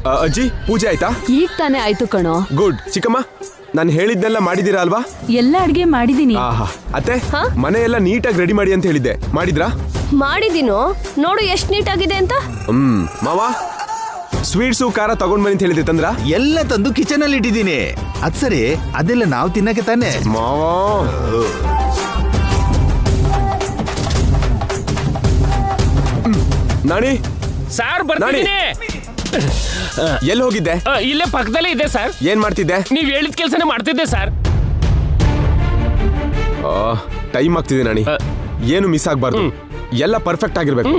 ಅಜ್ಜಿ ಪೂಜೆ ಆಯ್ತಾ? ಈಗ ತಾನೇ ಆಯ್ತು ಕಣೋ. ಗುಡ್. ಚಿಕ್ಕಮ್ಮ ನಾನು ಹೇಳಿದ್ನೆಲ್ಲ ಮಾಡಿದೀರಾ ಅಲ್ವಾ? ಎಲ್ಲ ಅಡ್ಗೆ ಮಾಡಿದೀನಿ. ಅತ್ತೆ ಮನೆ ಎಲ್ಲ ನೀಟಾಗಿ ರೆಡಿ ಮಾಡಿ ಅಂತ ಹೇಳಿದ್ದೆ, ಮಾಡಿದ್ರಾ? ಮಾಡಿದೀನೋ, ನೋಡು ಎಷ್ಟು ನೀಟಾಗಿದೆ ಅಂತ. ಮಾವ ಸ್ವೀಟ್ಸು ಖಾರ ತಗೊಂಡ್ ಬನ್ನಿ ಅಂತ ಹೇಳಿದ್ದೆ, ತಂದ್ರ? ಎಲ್ಲ ತಂದು ಕಿಚನ್ ಅಲ್ಲಿ ಇಟ್ಟಿದ್ದೀನಿ. ಅದ್ ಸರಿ, ಅದೆಲ್ಲ ನಾವು ತಿನ್ನಕ್ಕೆ ತಾನೆ. ಮಾವ ನಾಣಿ ಸಾರ್ ಬರ್ತೀನಿ. ಎಲ್ಲಿ ಹೋಗಿದ್ದೆ? ಇಲ್ಲೇ ಪಕ್ಕದಲ್ಲೇ ಇದೆ ಸರ್. ಏನ್ ಮಾಡ್ತಿದ್ದೆ? ನೀವ್ ಹೇಳಿದ ಕೆಲ್ಸನೇ ಮಾಡ್ತಿದ್ದೆ ಸರ್. ಟೈಮ್ ಆಗ್ತಿದೆ ನಾಣಿ, ಏನು ಮಿಸ್ ಆಗ್ಬಾರ್ದು, ಎಲ್ಲ ಪರ್ಫೆಕ್ಟ್ ಆಗಿರ್ಬೇಕು.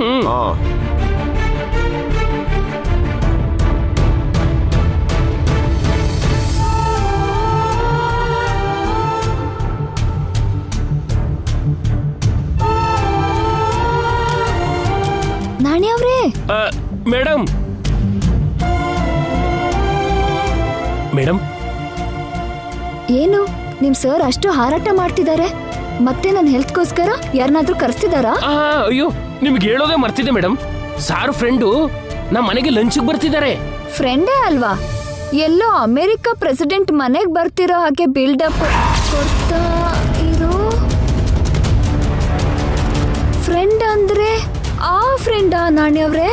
ನಾಣಿ ಅವ್ರೇ. ಮೇಡಮ್ ಮೇಡಮ್ ಏನು ನಿಮ್ ಸರ್ ಅಷ್ಟು ಹಾರಾಟ ಮಾಡ್ತಿದ್ದಾರೆ? ಮತ್ತೆ ನನ್ನ ಹೆಲ್ತ್ಗೋಸ್ಕರ ಯಾರನ್ನಾದ್ರೂ ಕರೆಸ್ತಿದಾರಾ? ಅಯ್ಯೋ ನಿಮ್ಗೆ ಹೇಳೋದೇ ಮರ್ತಿದ್ದೆ ಮೇಡಮ್. ಸಾರ್ ಫ್ರೆಂಡು ನಮ್ಮ ಮನೆಗೆ ಲಂಚ್ಗೆ ಬರ್ತಿದ್ದಾರೆ. ಫ್ರೆಂಡೇ ಅಲ್ವಾ? ಎಲ್ಲೋ ಅಮೆರಿಕ ಪ್ರೆಸಿಡೆಂಟ್ ಮನೆಗ್ ಬರ್ತಿರೋ ಹಾಗೆ ಬಿಲ್ಡಪ್ ಕೊಡ್ತಾ ಇರೋ ಫ್ರೆಂಡ್ ಅಂದ್ರೆ ಆ ಫ್ರೆಂಡಾ ನಾಣಿ ಅವ್ರೆ?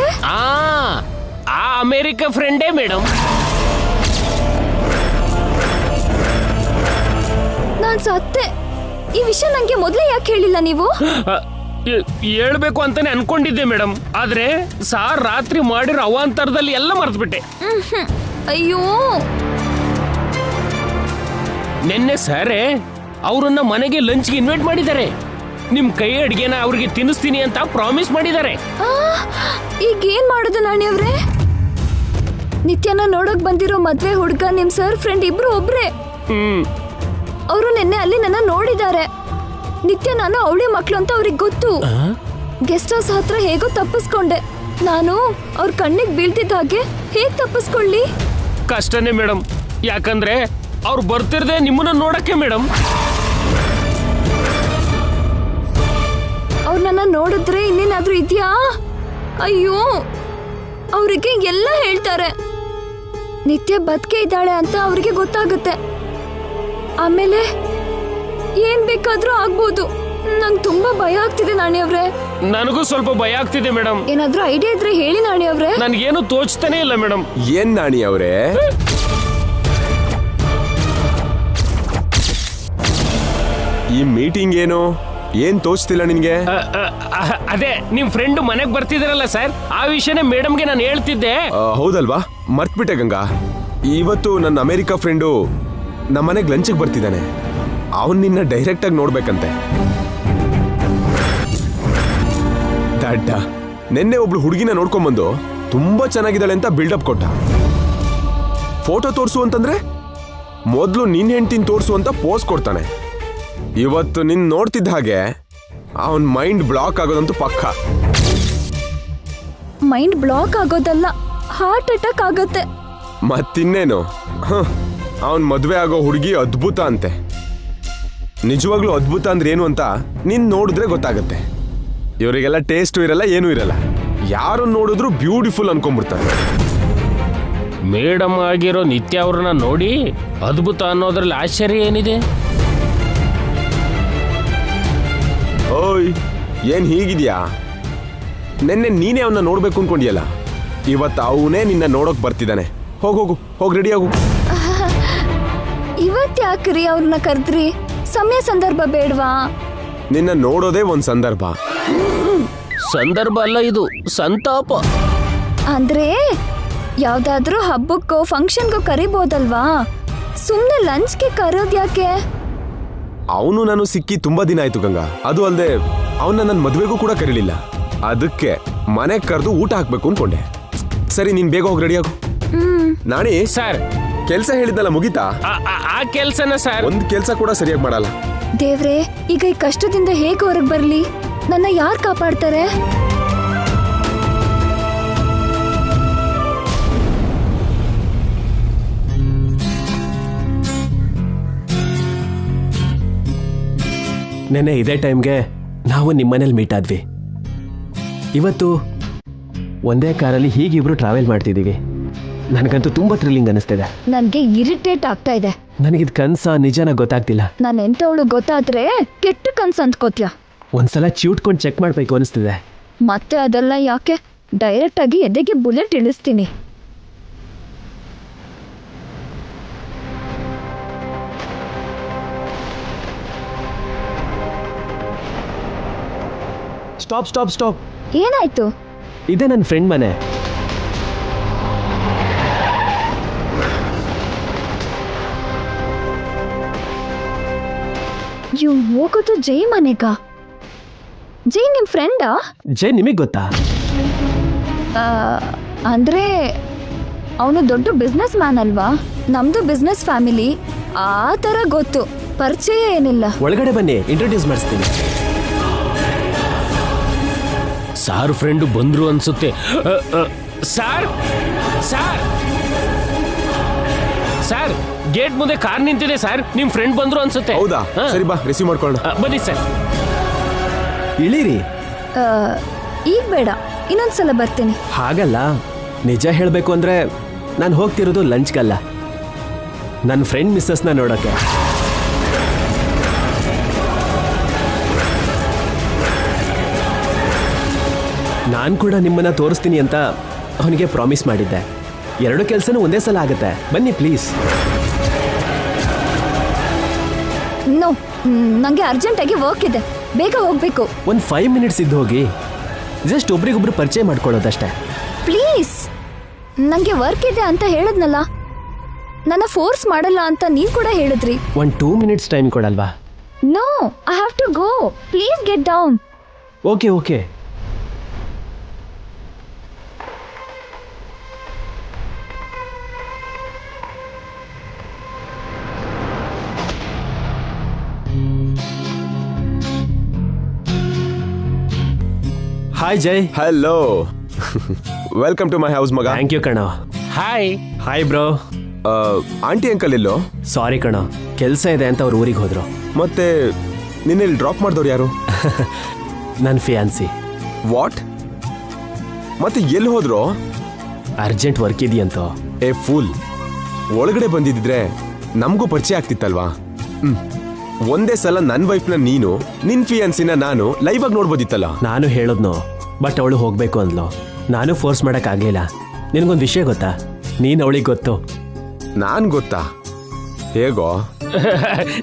ಆ ಅಮೆರಿಕ ಫ್ರೆಂಡೇ ಮೇಡಮ್. ನಾನ್ ಸತ್ತೆ. ಈ ವಿಷಯ ನಂಗೆ ಮೊದಲೇ ಯಾಕೆ ಹೇಳಿಲ್ಲ ನೀವು? ಹೇಳ್ಬೇಕು ಅಂತಾನೆ ಅನ್ಕೊಂಡಿದ್ದೆ ಮೇಡಮ್, ಆದ್ರೆ ಸಾರ್ ರಾತ್ರಿ ಮಾಡಿರೋ ಅವಾಂತರದಲ್ಲಿ ಎಲ್ಲ ಮರ್ತ್ಬಿಟ್ಟೆ. ಅಯ್ಯೋ, ನಿನ್ನೆ ಸಾರೇ ಅವ್ರನ್ನ ಮನೆಗೆ ಲಂಚ್ಗೆ ಇನ್ವೈಟ್ ಮಾಡಿದ್ದಾರೆ. ನಿಮ್ ಕೈ ಅಡ್ಗೆನ ಅವ್ರಿಗೆ ತಿನ್ನಿಸ್ತೀನಿ ಅಂತ ಪ್ರಾಮಿಸ್ ಮಾಡಿದ್ದಾರೆ. ಈಗ ಏನ್ ಮಾಡೋದು ನಾಣಿ ಅವ್ರೆ? ನಿತ್ಯನ ನೋಡಕ್ ಬಂದಿರೋ ಮದ್ವೆ ಹುಡ್ಗ ನಿಮ್ ಸರ್ ಫ್ರೆಂಡ್ ಇಬ್ರು ಒಬ್ರೆ. ಅವರು ನಿನ್ನೆ ಅಲ್ಲಿ ನನ್ನ ನೋಡಿದ್ದಾರೆ. ನಿತ್ಯ ನಾನು ಅವಳಿ ಮಕ್ಳು ಅಂತ ಅವ್ರಿಗೆ ಗೊತ್ತು. ಗೆಸ್ಟ್ ಹೌಸ್ ಹತ್ರ ಹೇಗೋ ತಪ್ಪಿಸ್ಕೊಂಡೆ. ನಾನು ಅವ್ರ ಕಣ್ಣಿಗೆ ಬೀಳ್ತಿದ್ದ ಹಾಗೆ ಹೇಗ್ ತಪ್ಪಿಸ್ಕೊಳ್ಳಿ? ಕಷ್ಟನೇ ಮೇಡಮ್, ಯಾಕಂದ್ರೆ ಅವ್ರು ಬರ್ತಿರ್ದೆ ನಿಮ್ಮನ್ನ ನೋಡಕ್ಕೆ ಮೇಡಮ್. ಅವ್ರು ನನ್ನ ನೋಡಿದ್ರೆ ಇನ್ನೇನಾದ್ರೂ ಇದೆಯಾ? ಅಯ್ಯೋ, ಅವರಿಗೆ ಎಲ್ಲ ಹೇಳ್ತಾರೆ. ನಿತ್ಯ ಬದುಕೆ ಇದ್ದಾಳೆ ಅಂತ ಅವ್ರಿಗೆ ಗೊತ್ತಾಗುತ್ತೆ. ಆಮೇಲೆ ಏನ್ ಬೇಕಾದ್ರೂ ಆಗ್ಬೋದು. ನಂಗೆ ತುಂಬಾ ಭಯ ಆಗ್ತಿದೆ ನಾಣಿ ಅವ್ರೆ. ನನಗೂ ಸ್ವಲ್ಪ ಭಯ ಆಗ್ತಿದೆ ಮೇಡಮ್. ಏನಾದ್ರೂ ಐಡಿಯಾ ಇದ್ರೆ ಹೇಳಿ ನಾಣಿ ಅವ್ರೆ. ನನ್ಗೇನು ತೋಚ್ತಾನೆ ಇಲ್ಲ ಮೇಡಮ್. ಏನ್ ನಾಣಿ ಅವ್ರೆ? ಈ ಮೀಟಿಂಗ್ ಏನು? ಏನ್ ತೋಚ್ತಿಲ್ಲ ನಿನ್ಗೆ? ಅದೇ ನಿಮ್ ಫ್ರೆಂಡ್ ಮನೆಗ್ ಬರ್ತಿದಾರಲ್ಲ ಸರ್, ಆ ವಿಷಯನೇ ಮೇಡಮ್ಗೆ ನಾನು ಹೇಳ್ತಿದ್ದೆ. ಹೌದಲ್ವಾ? ಮರ್ತ್ಬಿಟ್ಟೆ ಗಂಗಾ. ಇವತ್ತು ನನ್ನ ಅಮೆರಿಕ ಫ್ರೆಂಡು ನಮ್ಮ ಮನೆಗೆ ಲಂಚಿಗೆ ಬರ್ತಿದ್ದಾನೆ. ಅವನ್ ನಿನ್ನ ಡೈರೆಕ್ಟ್ ಆಗಿ ನೋಡ್ಬೇಕಂತೆ. ದಡ್ಡ ನಿನ್ನೆ ಒಬ್ಳು ಹುಡುಗಿನ ನೋಡ್ಕೊಂಬಂದು ತುಂಬಾ ಚೆನ್ನಾಗಿದ್ದಾಳೆ ಅಂತ ಬಿಲ್ಡಪ್ ಕೊಟ್ಟ. ಫೋಟೋ ತೋರ್ಸು ಅಂತಂದ್ರೆ ಮೊದ್ಲು ನಿನ್ ಹೆಂಡ್ತಿನ ತೋರ್ಸು ಅಂತ ಪೋಸ್ ಕೊಡ್ತಾನೆ. ಇವತ್ತು ನಿನ್ ನೋಡ್ತಿದ್ದ ಹಾಗೆ ಅವನ್ ಮೈಂಡ್ ಬ್ಲಾಕ್ ಆಗೋದಂತೂ ಪಕ್ಕ. ಮೈಂಡ್ ಬ್ಲಾಕ್ ಆಗೋದಲ್ಲ, ಹಾರ್ಟ್ ಅಟ್ಯಾಕ್ ಆಗುತ್ತೆ. ಮತ್ತಿನ್ನೇನು, ಅವನ್ ಮದ್ವೆ ಆಗೋ ಹುಡುಗಿ ಅದ್ಭುತ ಅಂತೆ. ನಿಜವಾಗ್ಲೂ ಅದ್ಭುತ ಅಂದ್ರೆ ಏನು ಅಂತ ನೀನ್ ನೋಡಿದ್ರೆ ಗೊತ್ತಾಗತ್ತೆ. ಇವರಿಗೆಲ್ಲ ಟೇಸ್ಟು ಇರಲ್ಲ, ಏನೂ ಇರಲ್ಲ. ಯಾರು ನೋಡಿದ್ರು ಬ್ಯೂಟಿಫುಲ್ ಅನ್ಕೊಂಡ್ಬಿಡ್ತಾರೆ. ಮೇಡಮ್ ಆಗಿರೋ ನಿತ್ಯ ಅವ್ರನ್ನ ನೋಡಿ ಅದ್ಭುತ ಅನ್ನೋದ್ರಲ್ಲಿ ಆಶ್ಚರ್ಯ ಏನಿದೆ? ಓಯ್, ಏನ್ ಹೀಗಿದ್ಯಾ? ನೆನ್ನೆ ನೀನೇ ಅವನ್ನ ನೋಡ್ಬೇಕು ಅನ್ಕೊಂಡಿಯಲ್ಲ, ಇವತ್ತು ಅವನೇ ನಿನ್ನ ನೋಡೋಕ್ ಬರ್ತಿದ್ದಾನೆ. ಹೋಗೋಗು, ಹೋಗಿ ರೆಡಿ ಆಗು. ಇವತ್ ಯಾಕ್ರಿ ಅವ್ರನ್ನ ಕರ್ದ್ರಿ? ಸಮಯ ಸಂದರ್ಭ ಬೇಡ್ವಾ? ನಿನ್ನ ನೋಡೋದೇ ಒಂದ್ ಸಂದರ್ಭ. ಸಂದರ್ಭ ಅಲ್ಲ, ಇದು ಸಂತಾಪ. ಅಂದ್ರೆ ಯಾವ್ದಾದ್ರೂ ಹಬ್ಬಕ್ಕೋ ಫಂಕ್ಷನ್ಗೋ ಕರಿಬೋದಲ್ವಾ? ಸುಮ್ನೆ ಲಂಚ್ಗೆ ಕರೋದ್ ಯಾಕೆ? ಅವನು ನಾನು ಸಿಕ್ಕಿ ತುಂಬಾ ದಿನ ಆಯ್ತು ಗಂಗಾ. ಅದು ಅಲ್ಲದೆ ಅವನ್ನ ನನ್ನ ಮದ್ವೆಗೂ ಕೂಡ ಕರೀಲಿಲ್ಲ. ಅದಕ್ಕೆ ಮನೆಗೆ ಕರೆದು ಊಟ ಹಾಕ್ಬೇಕು ಅನ್ಕೊಂಡೆ. ಸರಿ, ನೀನ್ ಬೇಗ ಹೋಗಿ ರೆಡಿ ಆಗು. ನಾಣಿ ಸರ್, ಕೆಲ್ಸ ಹೇಳಿದ್ನಲ್ಲ ಮುಗಿತಾ? ಆ ಕೆಲ್ಸನ ಸರ್? ಒಂದ್ ಕೆಲ್ಸ ಕೂಡ ಸರಿಯಾಗಿ ಮಾಡಲ್ಲ. ದೇವ್ರೆ, ಈಗ ಈ ಕಷ್ಟದಿಂದ ಹೇಗೆ ಹೊರಗೆ ಬರ್ಲಿ? ನನ್ನ ಯಾರು ಕಾಪಾಡ್ತಾರೆ? ನೆನ್ನೆ ಇದೇ ಟೈಮ್ಗೆ ನಾವು ನಿಮ್ಮನೇಲಿ ಮೀಟ್ ಆದ್ವಿ. ಇವತ್ತು ಒಂದೇ ಕಾರಲ್ಲಿ ಹೀಗಿಬ್ರು ಟ್ರಾವೆಲ್ ಮಾಡ್ತಿದ್ದೀವಿ. ನನಗಂತೂ ತುಂಬಾ ಥ್ರಿಲ್ಲಿಂಗ್ ಅನಿಸ್ತಿದೆ. ನನ್ಗೆ ಇರಿಟೇಟ್ ಆಗ್ತಾ ಇದೆ. ನನಗಿದ್ ಕನ್ಸ ನಿಜನ ಗೊತ್ತಾಗ್ತಿಲ್ಲ. ನಾನು ಎಂತವಳು ಗೊತ್ತಾದ್ರೆ ಕೆಟ್ಟ ಕನ್ಸು ಅಂದ್ಕೋತ್ಯ. ಒಂದ್ಸಲ ಚಿವುಟ್ಕೊಂಡು ಚೆಕ್ ಮಾಡ್ಬೇಕು ಅನಿಸ್ತಿದೆ. ಮತ್ತೆ ಅದೆಲ್ಲ ಯಾಕೆ, ಡೈರೆಕ್ಟ್ ಆಗಿ ಎದೆಗೆ ಬುಲೆಟ್ ಇಳಿಸ್ತೀನಿ. Stop stop stop. ಏನಾಯ್ತು? ಇದೇ ನನ್ನ ಫ್ರೆಂಡ್ ಮನೆ. ಇವ್ ಹೋಗೋದು ಜೈ ಮನೆಗ? ಜೈ ನಿಮ್ ಫ್ರೆಂಡಾ? ಜೈ ನಿಮಗೆ ಗೊತ್ತಾ? ಅಂದ್ರೆ ಅವನು ದೊಡ್ಡ ಬಿಸ್ನೆಸ್ ಮ್ಯಾನ್ ಅಲ್ವಾ? ನಮ್ದು ಬಿಸ್ನೆಸ್ ಫ್ಯಾಮಿಲಿ, ಆ ಥರ ಗೊತ್ತು, ಪರಿಚಯ ಏನಿಲ್ಲ. ಒಳಗಡೆ ಬನ್ನಿ, ಇಂಟ್ರೊಡ್ಯೂಸ್ ಮಾಡಿಸ್ತೀನಿ. ಸಾರ್ ಫ್ರೆಂಡ್ ಬಂದ್ರು ಅನ್ಸುತ್ತೆ. ಸಾರ್ ಸಾರ್ ಸಾರ್ ಗೇಟ್ ಮುಂದೆ ಕಾರ್ ನಿಂತಿದೆ ಸರ್, ನಿಮ್ ಫ್ರೆಂಡ್ ಬಂದ್ರು ಅನ್ಸುತ್ತೆ. ಹೌದಾ? ಹಾ. ಸರಿ ಬಾ, ರಿಸೀವ್ ಮಾಡ್ಕೊಳ್ಳೋಣ. ಬನ್ನಿ ಸರ್. ಇಳೀರಿ. ಈಗ ಬೇಡ, ಇನ್ನೊಂದ್ಸಲ ಬರ್ತೀನಿ. ಹಾಗಲ್ಲ, ನಿಜ ಹೇಳಬೇಕು ಅಂದ್ರೆ ನಾನು ಹೋಗ್ತಿರೋದು ಲಂಚ್ಗಲ್ಲ, ನನ್ನ ಫ್ರೆಂಡ್ ಮಿಸ್ಸಸ್ನ ನೋಡೋಕ್ಕೆ. ನಾನು ಕೂಡ ನಿಮ್ಮನ್ನ ತೋರಿಸ್ತೀನಿ ಅಂತ ಅವನಿಗೆ ಪ್ರಾಮಿಸ್ ಮಾಡಿದ್ದೆ. ಎರಡು ಕೆಲಸನೂ ಒಂದೇ ಸಲ ಆಗುತ್ತೆ. ಬನ್ನಿ ಪ್ಲೀಸ್. ನೋ, ನನಗೆ ಅರ್ಜೆಂಟಾಗಿ ವರ್ಕ್ ಇದೆ, ಬೇಗ ಹೋಗ್ಬೇಕು. ಒಂದು 5 ಮಿನಿಟ್ಸ್ ಇದ್ದು ಹೋಗಿ, ಜಸ್ಟ್ ಒಬ್ರಿಗೊಬ್ರು ಪರಿಚಯ ಮಾಡ್ಕೊಳ್ಳೋದಷ್ಟೇ. ಪ್ಲೀಸ್, ನನಗೆ ವರ್ಕ್ ಇದೆ ಅಂತ ಹೇಳಿದ್ನಲ್ಲ, ನನ್ನ ಫೋರ್ಸ್ ಮಾಡಲ್ಲ ಅಂತ ನೀವು ಕೂಡ ಹೇಳಿದ್ರಿ. ಒಂದು 2 ಮಿನಿಟ್ಸ್ ಟೈಮ್ ಕೊಡಲ್ವಾ? No, I have to go. Please get down. Okay okay. Hi Jai. Hello, welcome to my house ಮಗ. ಥ್ಯಾಂಕ್ ಯು ಕಣೋ. Hi. Hi bro. Aunty uncle ಎಲ್ಲೋ? ಸಾರಿ ಕಣೋ, ಕೆಲಸ ಇದೆ ಅಂತ ಅವ್ರು ಊರಿಗೆ ಹೋದ್ರು. ಮತ್ತೆ ನಿನ್ನೆಲ್ಲಿ ಡ್ರಾಪ್ ಮಾಡಿದವ್ರು ಯಾರು? ನನ್ನ ಫಿಯಾನ್ಸಿ. ವಾಟ್? ಮತ್ತೆ ಎಲ್ಲಿ ಹೋದ್ರು? ಅರ್ಜೆಂಟ್ ವರ್ಕ್ ಇದೆಯಂತೋ. ಏ ಫೂಲ್, ಒಳಗಡೆ ಬಂದಿದ್ರೆ ನಮಗೂ ಪರಿಚಯ ಆಗ್ತಿತ್ತಲ್ವಾ? ಒಂದೇ ಸಲ ನನ್ನ ವೈಫ್ನ ನೀನು, ನಿನ್ ಫಿಯಾನ್ಸಿನ ನಾನು ಲೈವ್ ಆಗಿ ನೋಡ್ಬೋದಿತ್ತಲ್ಲ. ನಾನು ಹೇಳೋದ್ನು, ಬಟ್ ಅವಳು ಹೋಗ್ಬೇಕು ಅಂದ್ಲು. ನಾನು ಫೋರ್ಸ್ ಮಾಡೋಕ್ಕಾಗಲಿಲ್ಲ. ನಿನಗೊಂದು ವಿಷಯ ಗೊತ್ತಾ? ನೀನು ಅವಳಿಗೆ ಗೊತ್ತು, ನಾನ್ ಗೊತ್ತಾ? ಹೇಗೋ?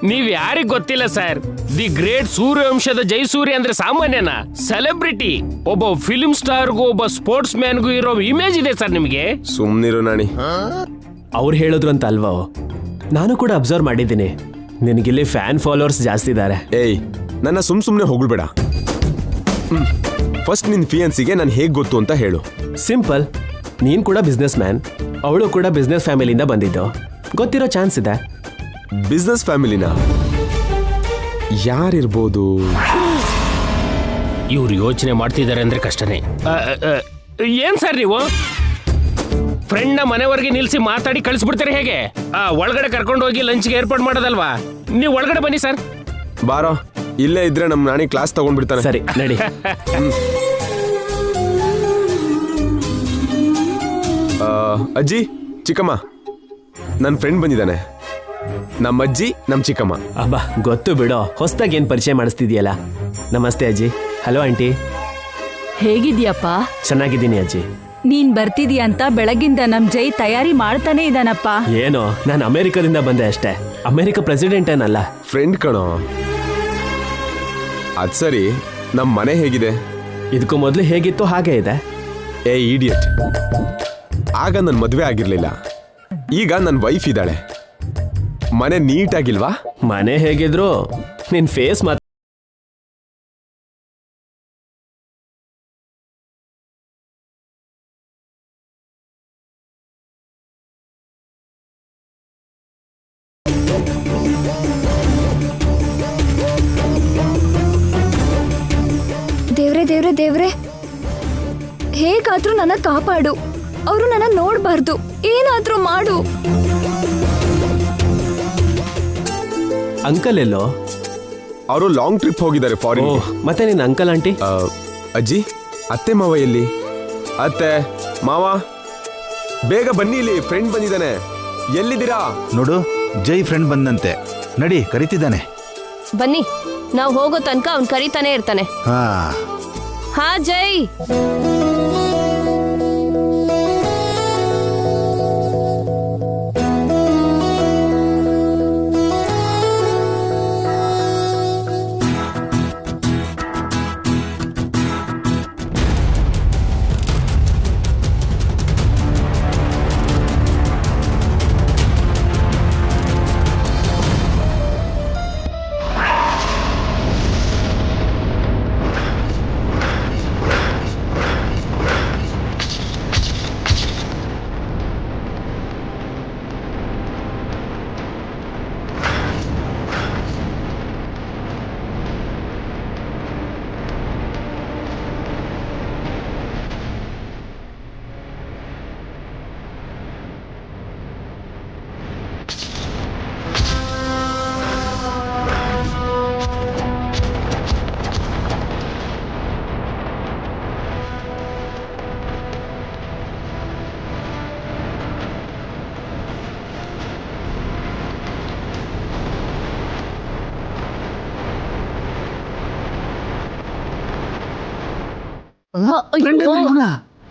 ನೀವ್ ಯಾರಿಗ್ ಗೊತ್ತಿಲ್ಲ ಸರ್, ದಿ ಗ್ರೇಟ್ ಸೂರ್ಯವಂಶದ ಜೈಸೂರ್ಯ ಅಂದ್ರೆ ಸಾಮಾನ್ಯನ? ಸೆಲೆಬ್ರಿಟಿ, ಒಬ್ಬ ಫಿಲ್ಮ್ ಸ್ಟಾರ್ಗೂ ಒಬ್ಬ ಸ್ಪೋರ್ಟ್ಸ್ ಮ್ಯಾನ್ಗೂ ಇರೋ ಇಮೇಜ್ ಇದೆ ಸರ್ ನಿಮಗೆ. ಸುಮ್ನಿರು ನಾಣಿ. ಅವ್ರು ಹೇಳಿದ್ರು ಅಂತ ಅಲ್ವಾ? ನಾನು ಕೂಡ ಅಬ್ಸರ್ವ್ ಮಾಡಿದ್ದೀನಿ, ನಿನಗಿಲ್ಲಿ ಫ್ಯಾನ್ ಫಾಲೋವರ್ಸ್ ಜಾಸ್ತಿ ಇದ್ದಾರೆ. ಏಯ್, ನನ್ನ ಸುಮ್ನೆ ಹೊಗಳ್ಬೇಡ. ಫಸ್ಟ್ ನಿನ್ ಫಿಯಾನ್ಸಿಗೆ ನಾನು ಹೇಗ್ ಗೊತ್ತು ಅಂತ ಹೇಳು. ಸಿಂಪಲ್, ನೀನ್ ಕೂಡ ಬಿಸ್ನೆಸ್ ಮ್ಯಾನ್, ಅವಳು ಕೂಡ ಬಿಸ್ನೆಸ್ ಫ್ಯಾಮಿಲಿಯಿಂದ ಬಂದಿದ್ದು, ಗೊತ್ತಿರೋ ಚಾನ್ಸ್ ಇದೆ. ಬಿಸ್ನೆಸ್ ಫ್ಯಾಮಿಲಿನ? ಯಾರಿರ್ಬೋದು? ಇವ್ರು ಯೋಚನೆ ಮಾಡ್ತಿದ್ದಾರೆ ಅಂದ್ರೆ ಕಷ್ಟನೇ. ಏನ್ ಸರ್ ನೀವು ಫ್ರೆಂಡ್ ನ ಮನೆವರೆಗೆ ನಿಲ್ಸಿ ಮಾತಾಡಿ ಕಳಿಸ್ಬಿಡ್ತಾರೆ ಹೇಗೆ? ಒಳಗಡೆ ಕರ್ಕೊಂಡು ಹೋಗಿ ಲಂಚ್ಗೆ ಏರ್ಪಾಡು ಮಾಡೋದಲ್ವಾ? ನೀವು ಒಳಗಡೆ ಬನ್ನಿ ಸರ್. ಬಾರೋ, ಇಲ್ಲೇ ಇದ್ರೆ ನಮ್ ನಾಣಿ ಕ್ಲಾಸ್ ತಗೊಂಡ್ಬಿಡ್ತಾನೆ. ಸರಿ ನಡಿ. ಅಜ್ಜಿ, ಚಿಕ್ಕಮ್ಮ, ನನ್ನ ಫ್ರೆಂಡ್ ಬಂದಿದ್ದಾನೆ. ನಮ್ಮ ಅಜ್ಜಿ, ನಮ್ಮ ಚಿಕ್ಕಮ್ಮ. ಅಬ್ಬಾ, ಗೊತ್ತು ಬಿಡೋ, ಹೊಸದಾಗಿ ಏನ್ ಪರಿಚಯ ಮಾಡಿಸ್ತಿದ್ಯಲ್ಲ. ನಮಸ್ತೆ ಅಜ್ಜಿ. Hello aunty. ಹೇಗಿದ್ಯಪ್ಪ? ಚೆನ್ನಾಗಿದ್ದೀನಿ ಅಜ್ಜಿ. ನೀನ್ ಬರ್ತಿದ್ಯಾ ಅಂತ ಬೆಳಗಿಂದ ನಮ್ ಜೈ ತಯಾರಿ ಮಾಡ್ತಾನೆ ಇದ್ದಾನಪ್ಪ. ಏನೋ, ನಾನು ಅಮೆರಿಕದಿಂದ ಬಂದೆ ಅಷ್ಟೇ, ಅಮೆರಿಕ ಪ್ರೆಸಿಡೆಂಟ್ ಏನಲ್ಲ. ಫ್ರೆಂಡ್ ಕಣೋ. ಅದ್ ಸರಿ, ನಮ್ಮ ಮನೆ ಹೇಗಿದೆ? ಇದಕ್ಕೂ ಮೊದಲು ಹೇಗಿತ್ತು ಹಾಗೆ ಇದೆ. ಏ ಇಡಿಯಟ್, ಆಗ ನನ್ನ ಮದುವೆ ಆಗಿರ್ಲಿಲ್ಲ, ಈಗ ನನ್ನ ವೈಫ್ ಇದ್ದಾಳೆ. ಮನೆ ನೀಟ್ ಆಗಿಲ್ವಾ? ಮನೆ ಹೇಗಿದ್ರು ನಿನ್ ಫೇಸ್ ಮಾತ್ರ. ದೇವ್ರೆ ದೇವ್ರೆ ದೇವ್ರೆ, ಹೇಗಾದ್ರೂ ನನ್ನ ಕಾಪಾಡು. ಅವರು ನನ್ನ ನೋಡ್ಬಾರ್ದು, ಏನಾದ್ರೂ ಮಾಡು. ಅಂಕಲ್ ಎಲ್ಲೋ? ಅವರು ಲಾಂಗ್ ಟ್ರಿಪ್ ಹೋಗಿದ್ದಾರೆ ಫಾರಿನ್. ಮತ್ತೆ ನಿನ್ನ ಅಂಕಲ್ ಆಂಟಿ? ಅಜ್ಜಿ, ಅತ್ತೆ ಮಾವ ಎಲ್ಲಿ? ಅತ್ತೆ ಮಾವ, ಬೇಗ ಬನ್ನಿ, ಇಲ್ಲಿ ಫ್ರೆಂಡ್ ಬಂದಿದ್ದಾನೆ. ಎಲ್ಲಿದ್ದೀರಾ? ನೋಡು, ಜೈ ಫ್ರೆಂಡ್ ಬಂದಂತೆ. ನಡಿ, ಕರಿತಿದ್ದಾನೆ. ಬನ್ನಿ, ನಾವು ಹೋಗೋ ತನಕ ಅವ್ನು ಕರೀತಾನೆ ಇರ್ತಾನೆ. ಹಾ ಹಾ ಜೈ.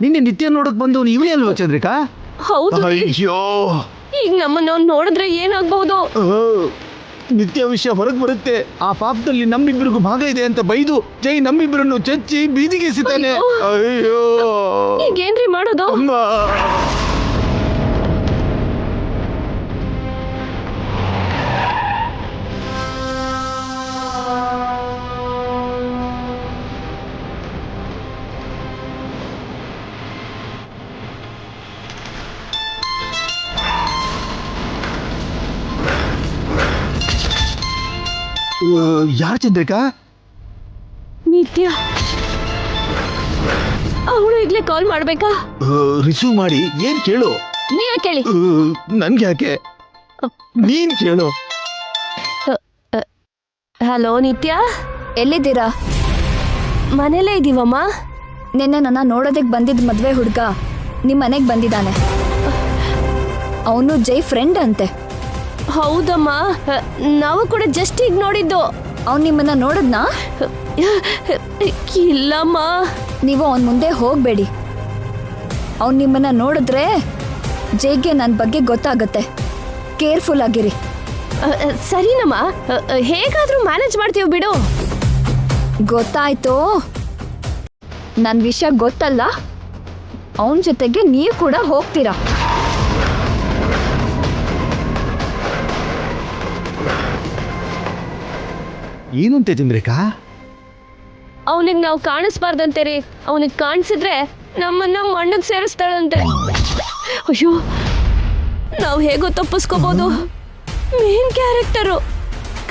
ನಿನ್ನೆ ನಿತ್ಯ ನೋಡಕ್ ಬಂದು ಇವನೇ ಅಲ್ವಾ ಚಂದ್ರಿಕಾ? ಹೌದು. ಅಯ್ಯೋ, ಈಗ ನಮ್ಮನ್ನ ನೋಡಿದ್ರೆ ಏನಾಗ್ಬಹುದು? ನಿತ್ಯ ವಿಷಯ ಹೊರಗೆ ಬರುತ್ತೆ. ಆ ಪಾಪದಲ್ಲಿ ನಮ್ಮಿಬ್ಬರಿಗೂ ಭಾಗ ಇದೆ ಅಂತ ಬೈದು ಜೈ ನಮ್ಮಿಬ್ಬರನ್ನು ಚಚ್ಚಿ ಬೀದಿಗೆ ಎಸಿತಾನೆ. ಅಯ್ಯೋ, ಈಗೇನ್ರಿ ಮಾಡೋದು? ಅಮ್ಮ. ಯಾರು ಚಂದ್ರಿಕಾ? ನಿತ್ಯ. ಅವಳು ಈಗ್ಲೇ ಕಾಲ್ ಮಾಡ್ಬೇಕಾ? ರಿಸೀವ್ ಮಾಡಿ ಏನ್ ಕೇಳು. ನೀವೇ ಕೇಳಿ. ನನ್ಗೆ ಯಾಕೆ, ನೀನ್ ಕೇಳು. ಹಲೋ ನಿತ್ಯ, ಎಲ್ಲಿದ್ದೀರಾ? ಮನೇಲೇ ಇದೀವಮ್ಮ. ನಿನ್ನೆ ನನ್ನ ನೋಡೋದಕ್ಕೆ ಬಂದಿದ್ದ ಮದ್ವೆ ಹುಡುಗ ನಿಮ್ಮ ಮನೆಗೆ ಬಂದಿದ್ದಾನೆ. ಅವನು ಜೈ ಫ್ರೆಂಡ್ ಅಂತೆ. ಹೌದಮ್ಮ, ನಾವು ಕೂಡ ಜಸ್ಟ್ ಈಗ ನೋಡಿದ್ದು. ಅವ್ನು ನಿಮ್ಮನ್ನ ನೋಡಿದ್ನಾ? ಇಲ್ಲಮ್ಮ. ನೀವು ಅವನ ಮುಂದೆ ಹೋಗಬೇಡಿ. ಅವ್ನು ನಿಮ್ಮನ್ನ ನೋಡಿದ್ರೆ ಜೈಗೆ ನನ್ನ ಬಗ್ಗೆ ಗೊತ್ತಾಗತ್ತೆ. ಕೇರ್ಫುಲ್ ಆಗಿರಿ. ಸರಿನಮ್ಮ, ಹೇಗಾದ್ರೂ ಮ್ಯಾನೇಜ್ ಮಾಡ್ತೀವಿ ಬಿಡು. ಗೊತ್ತಾಯ್ತು. ನನ್ನ ವಿಷಯ ಗೊತ್ತಲ್ಲ, ಅವನ ಜೊತೆಗೆ ನೀವು ಕೂಡ ಹೋಗ್ತೀರಾ. ಏನಂತೆ ಚಂದ್ರಿಕಾ? ಅವನಿಗೆ ನಾವು ಕಾಣಿಸ್ಬಾರ್ದಂತೆ ರೀ. ಅವನಿಗೆ ಕಾಣಿಸಿದ್ರೆ ನಮ್ಮನ್ನ ಮಣ್ಣಿಗೆ ಸೇರಿಸ್ತಾಳಂತೆ. ಅಯ್ಯೋ, ನಾವು ಹೇಗೋ ತಪ್ಪಿಸ್ಕೋಬಹುದು. ಮೇನ್ ಕ್ಯಾರೆಕ್ಟರು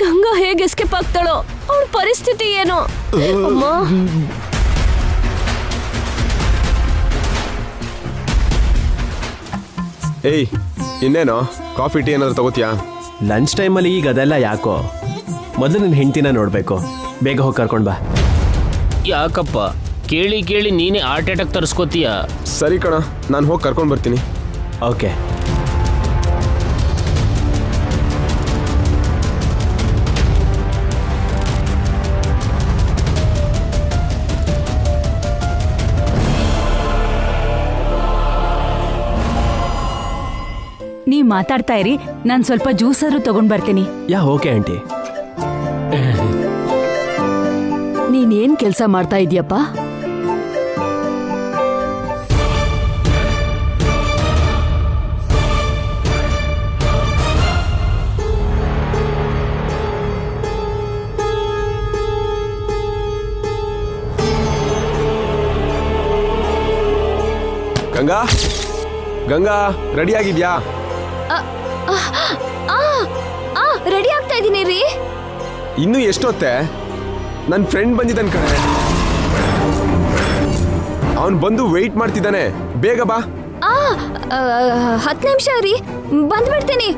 ಗಂಗಾ ಹೇಗೆ ಎಸ್ಕೇಪ್ ಆಗ್ತಾಳೋ, ಅವಳ ಪರಿಸ್ಥಿತಿ ಏನೋ. ಅಮ್ಮ, ಏಯ್, ಇನ್ನೇನೋ ಕಾಫಿ ಟೀ ಏನಾದ್ರು ತಗೋತಿಯಾ? ಲಂಚ್ ಟೈಮಲ್ಲಿ ಈಗ ಅದೆಲ್ಲ ಯಾಕೋ? ಮೊದಲು ನಿನ್ನ ಹೆಂಡ್ತಿನ ನೋಡಬೇಕು. ಬೇಗ ಹೋಗಿ ಕರ್ಕೊಂಡು ಬಾ. ಯಾಕಪ್ಪ ಕೇಳಿ ಕೇಳಿ ನೀನೇ ಹಾರ್ಟ್ ಅಟ್ಯಾಕ್ ತರಿಸ್ಕೋತೀಯ? ಸರಿ ಕಣ, ನಾನು ಹೋಗಿ ಕರ್ಕೊಂಡು ಬರ್ತೀನಿ. ಓಕೆ. ನೀವ್ ಮಾತಾಡ್ತಾ ಇರಿ, ನಾನ್ ಸ್ವಲ್ಪ ಜ್ಯೂಸ್ ಆದ್ರೂ ತಗೊಂಡ್ ಬರ್ತೀನಿ. Okay aunty. ನೀನೇನ್ ಕೆಲ್ಸ ಮಾಡ್ತಾ ಇದೀಯಪ್ಪ? ಗಂಗಾ, ಗಂಗಾ, ರೆಡಿ ಆಗಿದ್ಯಾ? ರೆಡಿ ಆಗ್ತಾ ಇದೀನಿ ರೀ. ಇನ್ನೂ ಎಷ್ಟೊತ್ತೆ? ನನ್ನ ಫ್ರೆಂಡ್ ಬಂದಿದ್ದಾನೆ ಕಣೆ. ಅವನು ಬಂದು ವೆಯ್ಟ್ ಮಾಡ್ತಿದ್ದಾನೆ. ಬೇಗ ಬಾ. 10 ನಿಮಿಷ ರೀ, ಬಂದ್ಬಿಡ್ತೀನಿ.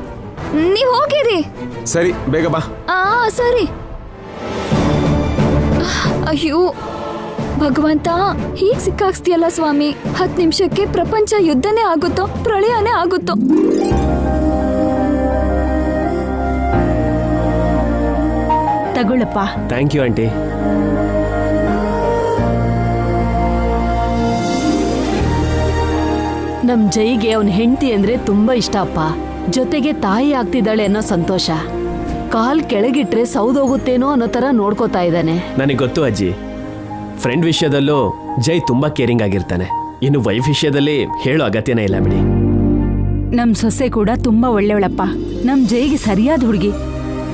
ನೀವು ಹೋಗಿರಿ. ಸರಿ, ಬೇಗ ಬಾ. ಸರಿ. ಅಯ್ಯೋ, ಭಗವಂತ ಹೀಗ್ ಸಿಕ್ಕಾಕ್ಸ್ತಿಯಲ್ಲ ಸ್ವಾಮಿ. 10 ನಿಮಿಷಕ್ಕೆ ಪ್ರಪಂಚ ಯುದ್ಧನೇ ಆಗುತ್ತೋ ಪ್ರಳಯನೇ ಆಗುತ್ತೋ. ತಗೊಳಪ್ಪ. Thank you aunty. ನಮ್ ಜೈಗೆ ಅವನ್ ಹೆಂಡತಿ ಅಂದ್ರೆ ತುಂಬಾ ಇಷ್ಟ ಅಪ್ಪ. ಜೊತೆಗೆ ತಾಯಿ ಆಗ್ತಿದ್ದಾಳೆ ಅನ್ನೋ ಸಂತೋಷ. ಕಾಲ್ ಕೆಳಗಿಟ್ರೆ ಸೌದೋಗುತ್ತೇನೋ ಅನ್ನೋ ತರ ನೋಡ್ಕೋತಾ ಇದ್ದಾನೆ. ನನಗೆ ಗೊತ್ತು ಅಜ್ಜಿ, ಫ್ರೆಂಡ್ ವಿಷಯದಲ್ಲೂ ಜೈ ತುಂಬಾ ಕೇರಿಂಗ್ ಆಗಿರ್ತಾನೆ. ಇನ್ನು ವೈಫ್ ವಿಷಯದಲ್ಲಿ ಹೇಳೋ ಅಗತ್ಯನೇ ಇಲ್ಲ ಬಿಡಿ. ನಮ್ ಸೊಸೆ ಕೂಡ ತುಂಬಾ ಒಳ್ಳೆಯವಳಪ್ಪ. ನಮ್ ಜೈಗೆ ಸರಿಯಾದ ಹುಡುಗಿ.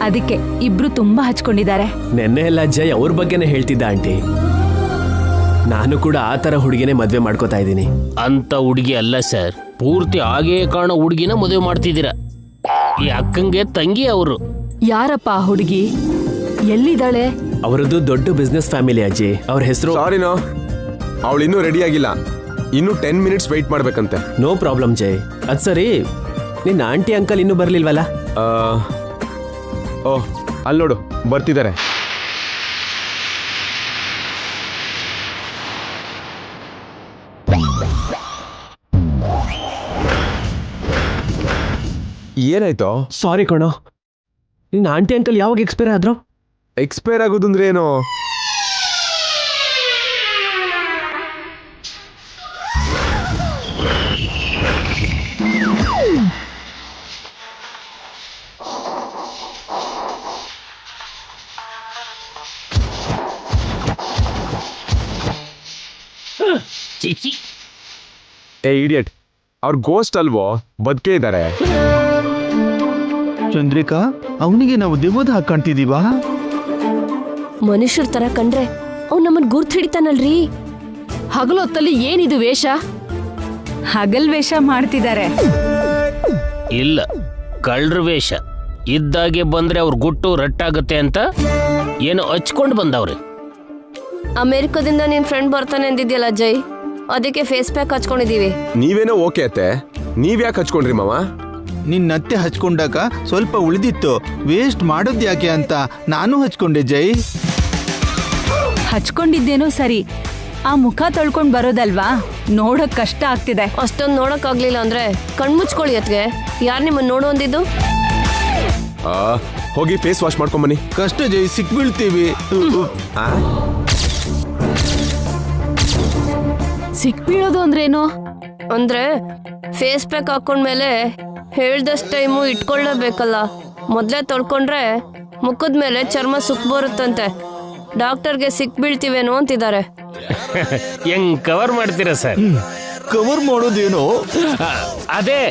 ಅದಕ್ಕೆ ಇಬ್ರು ತುಂಬಾ ಹಚ್ಕೊಂಡಿದ್ದಾರೆ. ನೆನ್ನೆ ಎಲ್ಲ ಜೈ ಅವ್ರ ಬಗ್ಗೆನೇ ಹೇಳ್ತಿದ್ದ ಆಂಟಿ. ನಾನು ಕೂಡ ಆ ತರ ಹುಡುಗಿನೇ ಮದ್ವೆ ಮಾಡ್ಕೋತಾ ಇದ್ದೀನಿ. ಅಂತ ಹುಡುಗಿ ಅಲ್ಲ ಸರ್, ಪೂರ್ತಿ ಹಾಗೇ ಕಾಣೋ ಹುಡುಗಿನ ಮದುವೆ ಮಾಡ್ತಿದ್ದೀರಾ. ಈ ಅಕ್ಕಂಗೆ ತಂಗಿ ಅವರು. ಯಾರಪ್ಪ ಆ ಹುಡುಗಿ? ಎಲ್ಲಿದ್ದಾಳೆ? ಅವರದ್ದು ದೊಡ್ಡ ಬಿಸ್ನೆಸ್ ಫ್ಯಾಮಿಲಿ ಅಜ್ಜಿ. ಅವ್ರ ಹೆಸರು. ಸಾರಿನೋ, ಅವಳು ಇನ್ನೂ ರೆಡಿ ಆಗಿಲ್ಲ. ಇನ್ನು 10 ಮಿನಿಟ್ಸ್ ವೆಯ್ಟ್ ಮಾಡ್ಬೇಕಂತೆ. ನೋ ಪ್ರಾಬ್ಲಮ್ ಜೈ. ಅದ್ ಸರಿ, ನಿನ್ನ ಆಂಟಿ ಅಂಕಲ್ ಇನ್ನೂ ಬರ್ಲಿಲ್ವಲ್ಲ? ಓಹ್, ಅಲ್ಲಿ ನೋಡು ಬರ್ತಿದ್ದಾರೆ. ಏನಾಯ್ತೋ? ಸಾರಿ ಕಣೋ, ನಿನ್ನ ಆಂಟಿ ಅಂಕಲ್ ಯಾವಾಗ ಎಕ್ಸ್ಪೈರ್ ಆದ್ರು? ಎಕ್ಸ್ಪೈರ್ ಆಗೋದು ಅಂದ್ರೆ ಏನು? ಏ ಇಡಿಯಟ್, ಅವ್ರ ಗೋಸ್ಟ್ ಅಲ್ವೋ, ಬದುಕೇ ಇದ್ದಾರೆ. ಚಂದ್ರಿಕಾ, ಅವನಿಗೆ ನಾವು ದೆವ್ವದ ಹಾಗೆ ಕಾಣ್ತಿದೀವಾ? ಮನುಷ್ಯರ ತರ ಕಂಡ್ರೆ ಅವ್ನು ನಮ್ಮನ್ ಗುರ್ತು ಹಿಡಿತಾನಲ್ರಿ. ಹಗಲೊತ್ತಲ್ಲಿ ಏನಿದು ವೇಷ? ಹಗಲ್ ವೇಷ ಮಾಡ್ತಿದ್ದಾರೆ. ಇಲ್ಲ, ಕಳ್ರ ವೇಷ. ಇದ್ದಾಗೆ ಬಂದ್ರೆ ಅವ್ರ ಗುಟ್ಟು ರಟ್ಟಾಗುತ್ತೆ ಅಂತ ಏನೋ ಹಚ್ಕೊಂಡು ಬಂದವ್ರೆ. ಅಮೆರಿಕದಿಂದ ನಿನ್ ಫ್ರೆಂಡ್ ಬರ್ತಾನೆ ಅಂದಿದ್ಯಲ್ಲ ಜೈ, ಅದಕ್ಕೆ ಫೇಸ್ ಪ್ಯಾಕ್ ಹಚ್ಕೊಂಡಿದೀವಿ. ನೀವೇನೋ ಓಕೆ ಅತ್ತೆ, ನೀವ್ಯಾಕೆ ಹಚ್ಕೊಂಡ್ರಿ ಮಾವ? ನಿನ್ನ ಅತ್ತೆ ಹಚ್ಕೊಂಡಾಗ ಸ್ವಲ್ಪ ಉಳಿದಿತ್ತು, ವೇಸ್ಟ್ ಮಾಡೋದ್ ಯಾಕೆ ಅಂತ ನಾನು ಹಚ್ಕೊಂಡೆ ಜೈ. ಹಚ್ಕೊಂಡಿದ್ದೇನೋ ಸರಿ, ಆ ಮುಖ ತೊಳ್ಕೊಂಡ್ ಬರೋದಲ್ವಾ, ನೋಡಕ್ ಕಷ್ಟ ಆಗ್ತಿದೆ. ಅಷ್ಟೊಂದು ನೋಡಕ್ ಆಗ್ಲಿಲ್ಲ ಅಂದ್ರೆ ಕಣ್ಮುಚ್ಕೊಳ್ಳಿ ಅತ್ಗೆ. ಯಾರ್ ನಿಮ್ಮನ್ನ ನೋಡು ಅಂದಿದ್ದು? ಹೋಗಿ ಫೇಸ್ ವಾಶ್ ಮಾಡ್ಕೊಂಬನ್ನಿ. ಕಷ್ಟ ಜೈ, ಸಿಕ್ಬೀಳ್ತೀವಿ. ಸಿಕ್ಬೀಳೋದು ಅಂದ್ರೇನು? ಅಂದ್ರೆ ಫೇಸ್ ಪ್ಯಾಕ್ ಹಾಕೊಂಡ್ಮೇಲೆ ಹೇಳ್ದಷ್ಟು ಟೈಮು ಇಟ್ಕೊಳ್ಳೇಬೇಕಲ್ಲ. ಮೊದ್ಲೇ ತೊಳ್ಕೊಂಡ್ರೆ ಮುಖದ ಮೇಲೆ ಚರ್ಮ ಸುಕ್ ಬರುತ್ತಂತೆ. ಡಾಕ್ಟರ್ಗೆ ಸಿಕ್ ಬೀಳ್ತೀವೇನೋ ಅಂತಿದ್ದಾರೆ. ಹೆಂಗ್ ಕವರ್ ಮಾಡ್ತೀರಾ ಸರ್? ಕವರ್ ಮಾಡೋದೇನೋ? ಅದೇ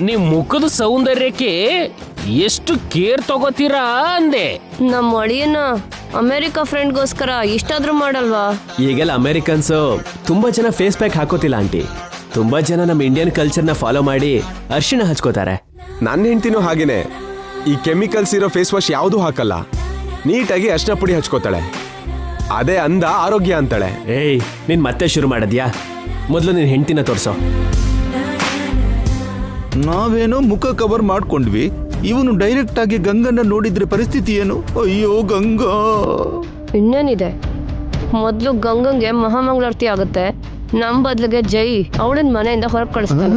ನಿಮ್ ಮುಖದ ಸೌಂದರ್ಯಕ್ಕೆ ಎಷ್ಟು ಕೇರ್ ತಗೋತೀರಾ ಅಂದೆ. ನಮ್ಮ ಅಳಿಯನ ಅಮೆರಿಕ ಫ್ರೆಂಡ್ಗೋಸ್ಕರ ಇಷ್ಟಾದ್ರೂ ಮಾಡಲ್ವಾ? ಈಗೆಲ್ಲ ಅಮೆರಿಕನ್ಸು ತುಂಬಾ ಜನ ಫೇಸ್ ಪ್ಯಾಕ್ ಹಾಕೋತಿಲ್ಲ ಆಂಟಿ. ತುಂಬಾ ಜನ ನಮ್ಮ ಇಂಡಿಯನ್ ಕಲ್ಚರ್ನ ಫಾಲೋ ಮಾಡಿ ಅರ್ಶಿಣ ಹಚ್ಕೋತಾರೆ. ನನ್ನ ಹೆಂಡ್ತಿನೂ ಹಾಗೇನೆ. ಈ ಕೆಮಿಕಲ್ಸ್ ಇರೋ ಫೇಸ್ ವಾಶ್ ಯಾವುದೂ ಹಾಕಲ್ಲ. ನೀಟಾಗಿ ಅರ್ಶಿನ ಪುಡಿ ಹಚ್ಕೋತಾಳೆ. ಅದೇ ಅಂದ ಆರೋಗ್ಯ ಅಂತಾಳೆ. ಏಯ್, ನೀನ್ ಮತ್ತೆ ಶುರು ಮಾಡದ್ಯಾ? ಮೊದಲು ನಿನ್ ಹೆಂಡ್ತಿನ ತೋರ್ಸೋ. ನಾವೇನೋ ಮುಖ ಕವರ್ ಮಾಡ್ಕೊಂಡ್ವಿ, ಇವನು ಡೈರೆಕ್ಟ್ ಆಗಿ ಗಂಗನ್ನ ನೋಡಿದ್ರೆ ಪರಿಸ್ಥಿತಿ ಏನು? ಅಯ್ಯೋ ಗಂಗಾ. ಇನ್ನೇನಿದೆ, ಮೊದ್ಲು ಗಂಗಂಗೆ ಮಹಾಮಂಗಳಾರತಿ ಆಗುತ್ತೆ. ನಮ್ ಬದ್ಲಿಗೆ ಜೈ ಅವಳನ್ ಮನೆಯಿಂದ ಹೊರಗೆ ಕಳಿಸ್ತಾನೆ.